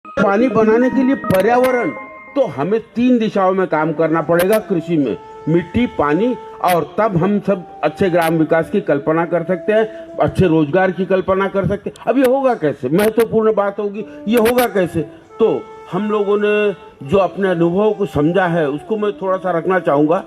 पानी बनाने के लिए पर्यावरण, तो हमें 3 दिशाओं में काम करना पड़ेगा कृषि में, मिट्टी, पानी, और तब हम सब अच्छे ग्राम विकास की कल्पना कर सकते हैं, अच्छे रोजगार की कल्पना कर सकते हैं। अब ये होगा कैसे? महत्वपूर्ण बात होगी, ये होगा कैसे? तो हम लोगों ने जो अपने अनुभव को समझा है उसको मैं थोड़ा सा रखना चाहूँगा।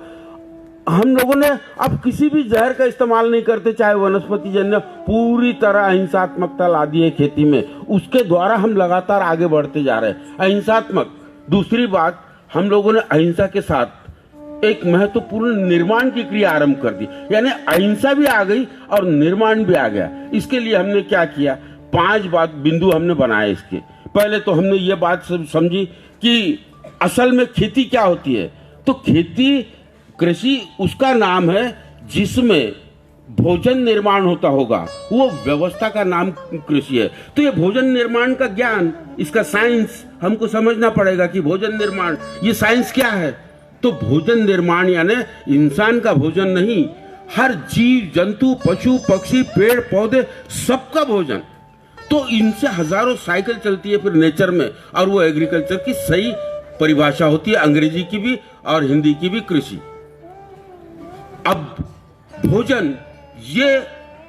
हम लोगों ने अब किसी भी जहर का इस्तेमाल नहीं करते, चाहे वनस्पति जन्य, पूरी तरह अहिंसात्मकता ला दी है खेती में। उसके द्वारा हम लगातार आगे बढ़ते जा रहे हैं, अहिंसात्मक। दूसरी बात, हम लोगों ने अहिंसा के साथ एक महत्वपूर्ण निर्माण की क्रिया आरंभ कर दी, यानी अहिंसा भी आ गई और निर्माण भी आ गया। इसके लिए हमने क्या किया? 5 बिंदु हमने बनाए इसके। पहले तो हमने ये बात समझी कि असल में खेती क्या होती है। तो खेती, कृषि उसका नाम है जिसमें भोजन निर्माण होता होगा, वो व्यवस्था का नाम कृषि है। तो ये भोजन निर्माण का ज्ञान, इसका साइंस हमको समझना पड़ेगा कि भोजन निर्माण, ये साइंस क्या है। तो भोजन निर्माण यानी इंसान का भोजन नहीं, हर जीव जंतु, पशु पक्षी, पेड़ पौधे, सबका भोजन। तो इनसे हजारों साइकिल चलती है फिर नेचर में, और वो एग्रीकल्चर की सही परिभाषा होती है, अंग्रेजी की भी और हिंदी की भी, कृषि। अब भोजन, ये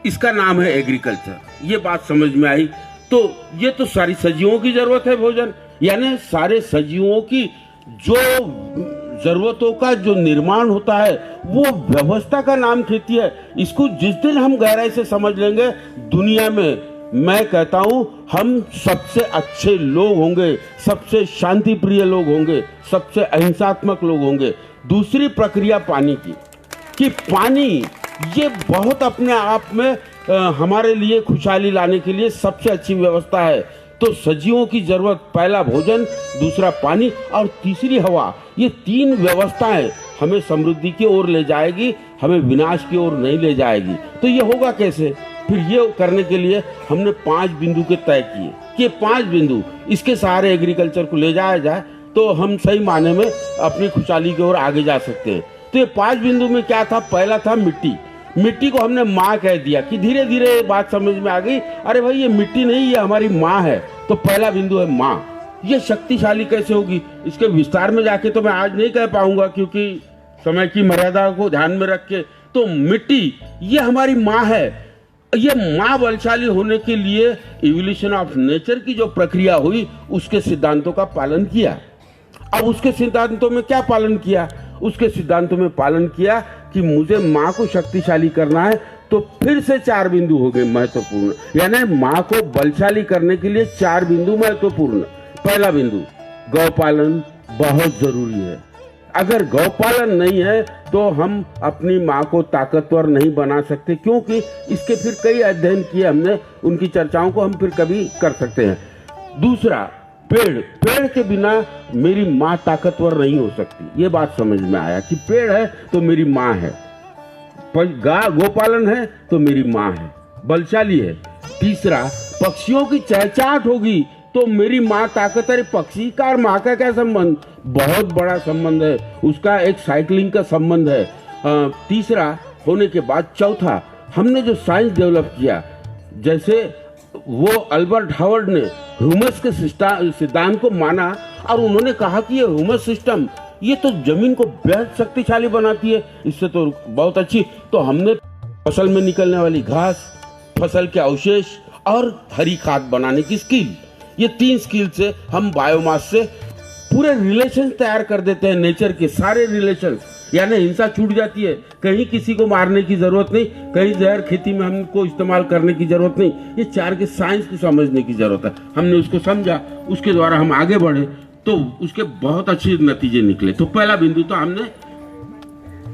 इसका नाम है एग्रीकल्चर, ये बात समझ में आई। तो ये तो सारी सजीवों की जरूरत है भोजन, यानी सारे सजीवों की जो जरूरतों का जो निर्माण होता है, वो व्यवस्था का नाम खेती है। इसको जिस दिन हम गहराई से समझ लेंगे, दुनिया में मैं कहता हूं हम सबसे अच्छे लोग होंगे, सबसे शांति प्रिय लोग होंगे, सबसे अहिंसात्मक लोग होंगे। दूसरी प्रक्रिया पानी की, कि पानी ये बहुत अपने आप में हमारे लिए खुशहाली लाने के लिए सबसे अच्छी व्यवस्था है। तो सजीवों की जरूरत, पहला भोजन, दूसरा पानी और तीसरी हवा, ये 3 व्यवस्थाएं हमें समृद्धि की ओर ले जाएगी, हमें विनाश की ओर नहीं ले जाएगी। तो ये होगा कैसे? फिर ये करने के लिए हमने 5 बिंदु के तय किए कि 5 बिंदु, इसके सहारे एग्रीकल्चर को ले जाया जाए तो हम सही माने में अपनी खुशहाली की ओर आगे जा सकते हैं। तो ये 5 बिंदु में क्या था? पहला था मिट्टी। मिट्टी को हमने माँ कह दिया कि धीरे धीरे बात समझ में आ गई, अरे भाई ये मिट्टी नहीं, ये हमारी माँ है। तो पहला बिंदु है माँ। ये शक्तिशाली कैसे होगी, इसके विस्तार में जाके तो मैं आज नहीं कह पाऊंगा, क्योंकि समय की मर्यादा को ध्यान में रख के। तो मिट्टी ये हमारी माँ है। ये माँ बलशाली होने के लिए इवोल्यूशन ऑफ नेचर की जो प्रक्रिया हुई, उसके सिद्धांतों का पालन किया। अब उसके सिद्धांतों में क्या पालन किया? उसके सिद्धांतों में पालन किया कि मुझे माँ को शक्तिशाली करना है। तो फिर से 4 बिंदु हो गए महत्वपूर्ण, यानी माँ को बलशाली करने के लिए 4 बिंदु महत्वपूर्ण। पहला बिंदु, गौपालन बहुत जरूरी है। अगर गौपालन नहीं है तो हम अपनी माँ को ताकतवर नहीं बना सकते, क्योंकि इसके फिर कई अध्ययन किए हमने, उनकी चर्चाओं को हम फिर कभी कर सकते हैं। दूसरा, पेड़ के बिना मेरी माँ ताकतवर नहीं हो सकती। ये बात समझ में आया कि पेड़ है तो मेरी माँ है, गोपालन है तो मेरी माँ है, बलशाली है। तीसरा, पक्षियों की चहचहाट होगी तो मेरी माँ ताकत है। पक्षी का और माँ का क्या संबंध? बहुत बड़ा संबंध है, उसका एक साइकिलिंग का संबंध है। तीसरा होने के बाद चौथा, हमने जो साइंस डेवलप किया, जैसे वो अल्बर्ट हावर्ड ने ह्यूमस के सिद्धांत को माना और उन्होंने कहा कि ये ह्यूमस सिस्टम, ये तो जमीन को बेहद शक्तिशाली बनाती है, इससे तो बहुत अच्छी। तो हमने फसल में निकलने वाली घास, फसल के अवशेष और हरी खाद बनाने की स्किल, ये 3 स्किल से हम बायोमास से पूरे रिलेशन तैयार कर देते हैं, नेचर के सारे रिलेशन। यानी हिंसा छूट जाती है, कहीं किसी को मारने की जरूरत नहीं, कहीं जहर खेती में हमको इस्तेमाल करने की जरूरत नहीं। ये 4 के साइंस को समझने की जरूरत है। हमने उसको समझा, उसके द्वारा हम आगे बढ़े तो उसके बहुत अच्छे नतीजे निकले। तो पहला बिंदु तो हमने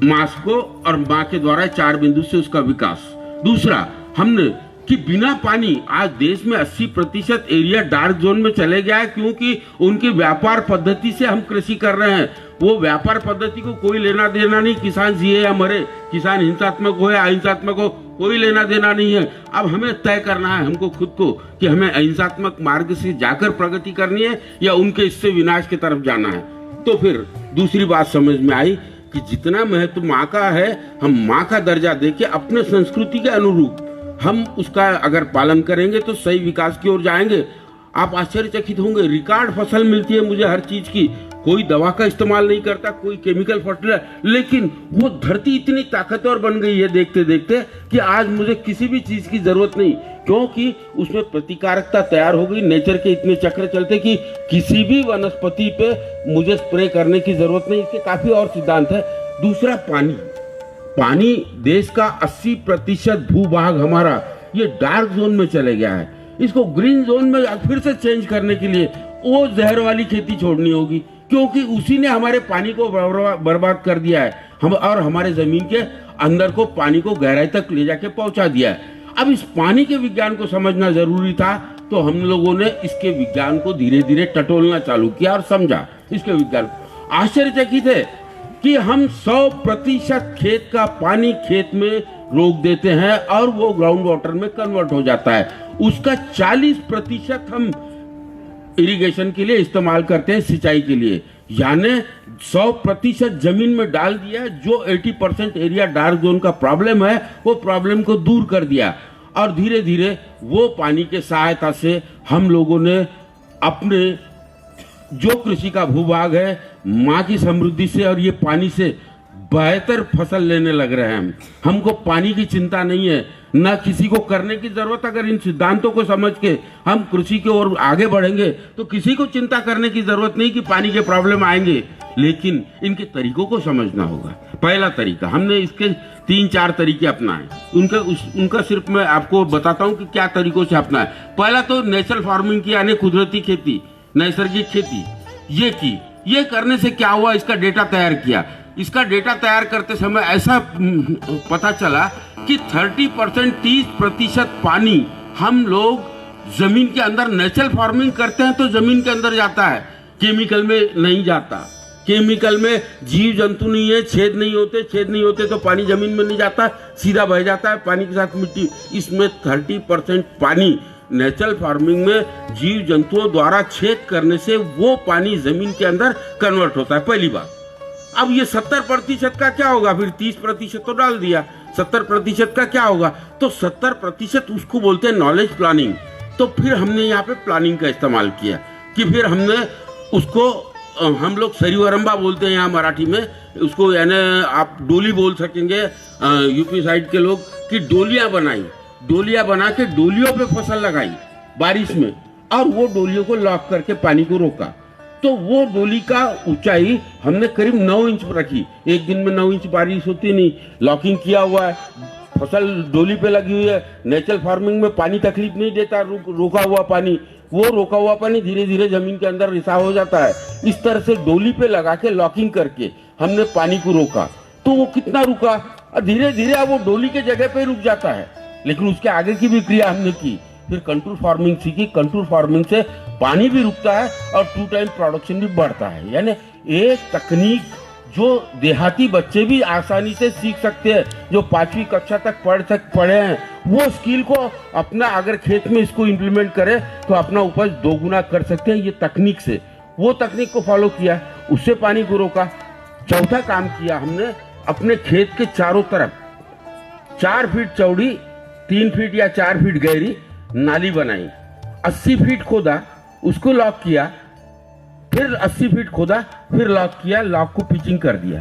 मास को और माँ के द्वारा 4 बिंदु से उसका विकास। दूसरा, हमने कि बिना पानी आज देश में 80% एरिया डार्क जोन में चले गया है, क्योंकि उनकी व्यापार पद्धति से हम कृषि कर रहे हैं। वो व्यापार पद्धति को कोई लेना देना नहीं, किसान जिए या मरे, किसान हिंसात्मक हो या अहिंसात्मक हो, कोई लेना देना नहीं है। अब हमें तय करना है हमको खुद को कि हमें अहिंसात्मक मार्ग से जाकर प्रगति करनी है या उनके इससे विनाश की तरफ जाना है। तो फिर दूसरी बात समझ में आई कि जितना महत्व माँ का है, हम माँ का दर्जा देके अपने संस्कृति के अनुरूप हम उसका अगर पालन करेंगे तो सही विकास की ओर जाएंगे। आप आश्चर्यचकित होंगे, रिकॉर्ड फसल मिलती है मुझे हर चीज की, कोई दवा का इस्तेमाल नहीं करता, कोई केमिकल फर्टिलाइजर, लेकिन वो धरती इतनी ताकतवर बन गई है देखते देखते कि आज मुझे किसी भी चीज की जरूरत नहीं, क्योंकि उसमें प्रतिकारकता तैयार हो गई। नेचर के इतने चक्र चलते कि किसी भी वनस्पति पे मुझे स्प्रे करने की जरूरत नहीं। इसके काफी और सिद्धांत है। दूसरा, पानी देश का 80% भूभाग हमारा ये डार्क जोन में चले गया है। इसको ग्रीन जोन में फिर से चेंज करने के लिए वो जहर वाली खेती छोड़नी होगी, क्योंकि उसी ने हमारे पानी को बर्बाद कर दिया है और हमारे जमीन के अंदर को पानी को गहराई तक ले जाके पहुंचा दिया है। अब इस पानी के विज्ञान को समझना जरूरी था, तो हम लोगों ने इसके विज्ञान को धीरे धीरे टटोलना चालू किया और समझा इसके विज्ञान। आश्चर्यचकित है कि हम 100% खेत का पानी खेत में रोक देते हैं और वो ग्राउंड वाटर में कन्वर्ट हो जाता है। उसका 40% हम इरिगेशन के लिए इस्तेमाल करते हैं, सिंचाई के लिए। यानी 100% जमीन में डाल दिया। जो 80% एरिया डार्क जोन का प्रॉब्लम है, वो प्रॉब्लम को दूर कर दिया। और धीरे धीरे वो पानी के सहायता से हम लोगों ने अपने जो कृषि का भूभाग है, माँ की समृद्धि से और ये पानी से बेहतर फसल लेने लग रहे हैं। हमको पानी की चिंता नहीं है, ना किसी को करने की जरूरत। अगर इन सिद्धांतों को समझ के हम कृषि की ओर आगे बढ़ेंगे तो किसी को चिंता करने की जरूरत नहीं कि पानी के प्रॉब्लम आएंगे, लेकिन इनके तरीकों को समझना होगा। पहला तरीका, हमने इसके 3-4 तरीके अपनाए, उनका सिर्फ मैं आपको बताता हूं कि क्या तरीकों से अपनाए। पहला तो नेचुरल फार्मिंग की, यानी कुदरती खेती, नैसर्गिक खेती ये की। ये करने से क्या हुआ, इसका डेटा तैयार किया। इसका डेटा तैयार करते समय ऐसा पता चला कि 30% पानी हम लोग जमीन के अंदर नेचुरल फार्मिंग करते हैं तो जमीन के अंदर जाता है, केमिकल में नहीं जाता। केमिकल में जीव जंतु नहीं है, छेद नहीं होते तो पानी जमीन में नहीं जाता, सीधा बह जाता है पानी के साथ मिट्टी। इसमें 30% पानी नेचुरल फार्मिंग में जीव जंतुओं द्वारा छेद करने से वो पानी जमीन के अंदर कन्वर्ट होता है, पहली बात। अब ये 70% का क्या होगा, फिर 30% तो डाल दिया, 70% का क्या होगा, तो 70% उसको बोलते हैं नॉलेज प्लानिंग। तो फिर हमने यहाँ पे प्लानिंग का इस्तेमाल किया कि फिर हमने उसको, हम लोग सरीवरंबा बोलते हैं यहाँ मराठी में उसको, यानी आप डोली बोल सकेंगे यूपी साइड के लोग, कि डोलियां बनाई, डोलियां बना के डोलियों पे फसल लगाई बारिश में, और वो डोलियों को लॉक करके पानी को रोका। तो वो डोली का ऊंचाई हमने करीब 9 इंच रखी। एक दिन में 9 इंच बारिश होती नहीं, लॉकिंग किया हुआ है, फसल डोली पे लगी हुई है। नेचुरल फार्मिंग में पानी तकलीफ नहीं देता, रोका हुआ पानी, वो रोका हुआ पानी धीरे धीरे जमीन के अंदर रिसाव हो जाता है। इस तरह से डोली पे लगा के लॉकिंग करके हमने पानी को रोका। तो वो कितना रुका, धीरे धीरे वो डोली के जगह पे रुक जाता है, लेकिन उसके आगे की भी क्रिया हमने की। फिर कंटूर फार्मिंग सीखी। कंटूर फार्मिंग से पानी भी रुकता है और 2 टाइम प्रोडक्शन भी बढ़ता है। यानी एक तकनीक जो देहाती बच्चे भी आसानी से सीख सकते हैं, जो 5वीं कक्षा तक पढ़े हैं, वो स्किल को अपना अगर खेत में इसको इम्प्लीमेंट करें तो अपना उपज 2 गुना कर सकते हैं ये तकनीक से। वो तकनीक को फॉलो किया, उससे पानी को रोका। चौथा काम किया हमने, अपने खेत के चारों तरफ 4 फीट चौड़ी, 3 फीट या 4 फीट गहरी नाली बनाई, 80 फीट खोदा, उसको लॉक किया, फिर 80 फीट खोदा, फिर लॉक किया, लॉक को पिचिंग कर दिया।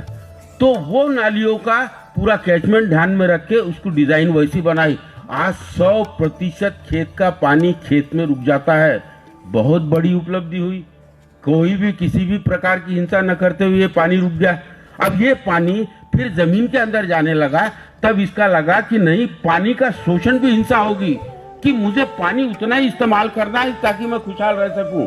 तो वो नालियों का पूरा कैचमेंट ध्यान में रख के उसको डिजाइन वैसी बनाई। आज 100% खेत का पानी खेत में रुक जाता है। बहुत बड़ी उपलब्धि हुई। कोई भी किसी भी प्रकार की हिंसा न करते हुए पानी रुक गया। अब ये पानी फिर जमीन के अंदर जाने लगा, तब इसका लगा कि नहीं, पानी का शोषण भी हिंसा होगी, कि मुझे पानी उतना ही इस्तेमाल करना है ताकि मैं खुशहाल रह सकूं।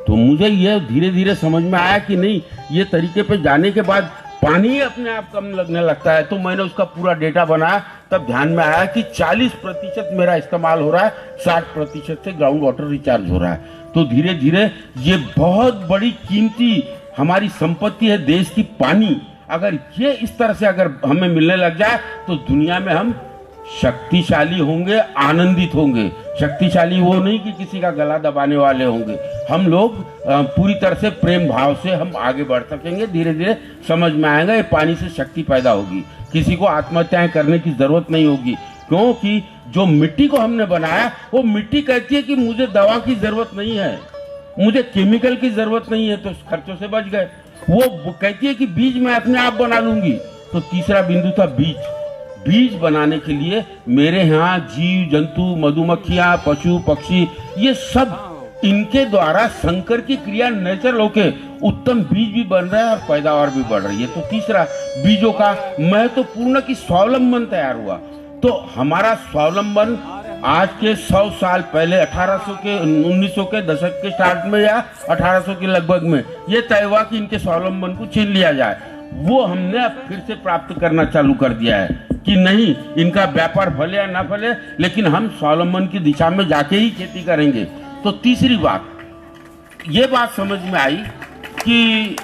तो मुझे यह धीरे धीरे समझ में आया कि नहीं, ये तरीके पे जाने के बाद पानी अपने आप कम लगने लगता है। तो मैंने उसका पूरा डेटा बनाया, तब ध्यान में आया कि 40% मेरा इस्तेमाल हो रहा है, 60% से ग्राउंड वाटर रिचार्ज हो रहा है। तो धीरे धीरे ये बहुत बड़ी कीमती हमारी संपत्ति है देश की, पानी। अगर ये इस तरह से अगर हमें मिलने लग जाए तो दुनिया में हम शक्तिशाली होंगे, आनंदित होंगे। शक्तिशाली वो नहीं कि किसी का गला दबाने वाले होंगे। हम लोग पूरी तरह से प्रेम भाव से हम आगे बढ़ सकेंगे। धीरे धीरे समझ में आएगा ये पानी से शक्ति पैदा होगी, किसी को आत्महत्याएं करने की जरूरत नहीं होगी, क्योंकि जो मिट्टी को हमने बनाया वो मिट्टी कहती है कि मुझे दवा की जरूरत नहीं है, मुझे केमिकल की जरूरत नहीं है, तो खर्चों से बच गए। वो कहती है कि बीज मैं अपने आप बना लूंगी। तो तीसरा बिंदु था बीज। बीज बनाने के लिए मेरे यहाँ जीव जंतु, मधुमक्खियां, पशु पक्षी, ये सब इनके द्वारा संकर की क्रिया नेचुरल होके उत्तम बीज भी बन रहा है और पैदावार भी बढ़ रही है। तो तीसरा बीजों का महत्वपूर्ण की स्वावलंबन तैयार हुआ। तो हमारा स्वावलंबन आज के 100 साल पहले 1800 के 1900 के दशक के स्टार्ट में या 1800 के लगभग में ये तय हुआ कि इनके स्वावलंबन को छीन लिया जाए। वो हमने अब फिर से प्राप्त करना चालू कर दिया है कि नहीं, इनका व्यापार फले या ना फले, लेकिन हम स्वावलंबन की दिशा में जाके ही खेती करेंगे। तो तीसरी बात ये बात समझ में आई कि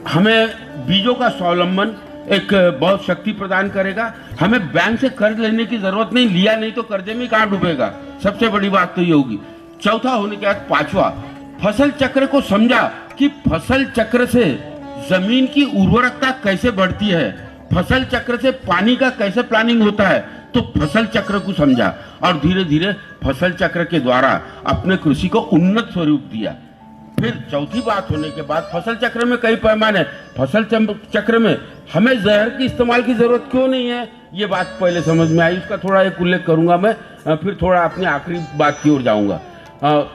हमें बीजों का स्वावलंबन एक बहुत शक्ति प्रदान करेगा। हमें बैंक से कर्ज लेने की जरूरत नहीं, लिया नहीं तो कर्जे में कहाँ डूबेगा। सबसे बड़ी बात तो ये होगी। चौथा होने के बाद पांचवा, फसल चक्र को समझा कि फसल चक्र से जमीन की उर्वरकता कैसे बढ़ती है, फसल चक्र से पानी का कैसे प्लानिंग होता है। तो फसल चक्र को समझा और धीरे धीरे फसल चक्र के द्वारा अपने कृषि को उन्नत स्वरूप दिया। फिर चौथी बात होने के बाद फसल चक्र में कई पैमाने, फसल चक्र में हमें जहर के इस्तेमाल की जरूरत क्यों नहीं है, ये बात पहले समझ में आई। उसका थोड़ा एक उल्लेख करूंगा मैं, फिर थोड़ा अपनी आखिरी बात की ओर जाऊंगा।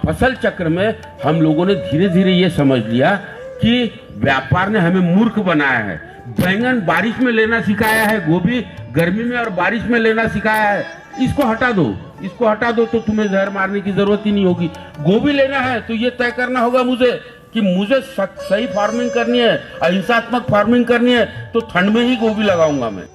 फसल चक्र में हम लोगों ने धीरे धीरे ये समझ लिया कि व्यापार ने हमें मूर्ख बनाया है। बैंगन बारिश में लेना सिखाया है, गोभी गर्मी में और बारिश में लेना सिखाया है। इसको हटा दो, इसको हटा दो तो तुम्हें जहर मारने की जरूरत ही नहीं होगी। गोभी लेना है तो ये तय करना होगा मुझे कि मुझे सही फार्मिंग करनी है, अहिंसात्मक फार्मिंग करनी है, तो ठंड में ही गोभी लगाऊंगा मैं।